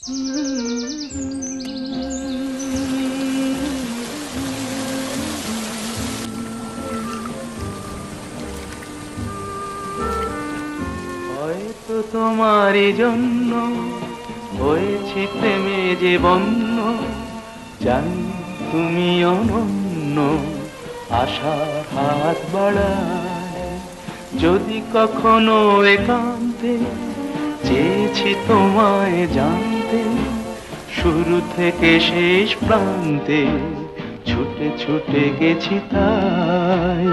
হয়তো তোমারই জন্য হয়েছি প্রেমে যে বন্য, জানি তুমি অনন্য, আশার হাত বাড়ায়। যদি কখনো একান্তে চেয়েছি তোমায় জানতে, শুরু থেকে শেষ প্রান্তে ছুটে ছুটে গেছি তাই।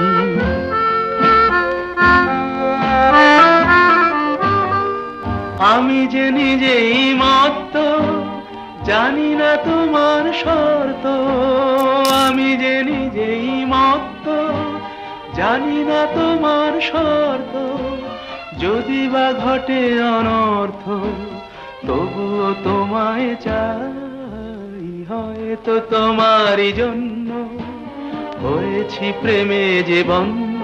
আমি যে নিজেই মত্ত, জানি না তোমার শর্ত। আমি যে নিজেই মত্ত, জানি না তোমার শর্ত। যদি বা ঘটে অনর্থ, তবুও তোমায় চাই। হয়তো তোমারই জন্য হয়েছি প্রেমে যে বন্য,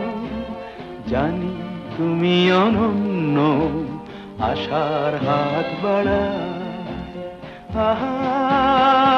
জানি তুমি অনন্য, আশার হাত বাড়ায়। আহা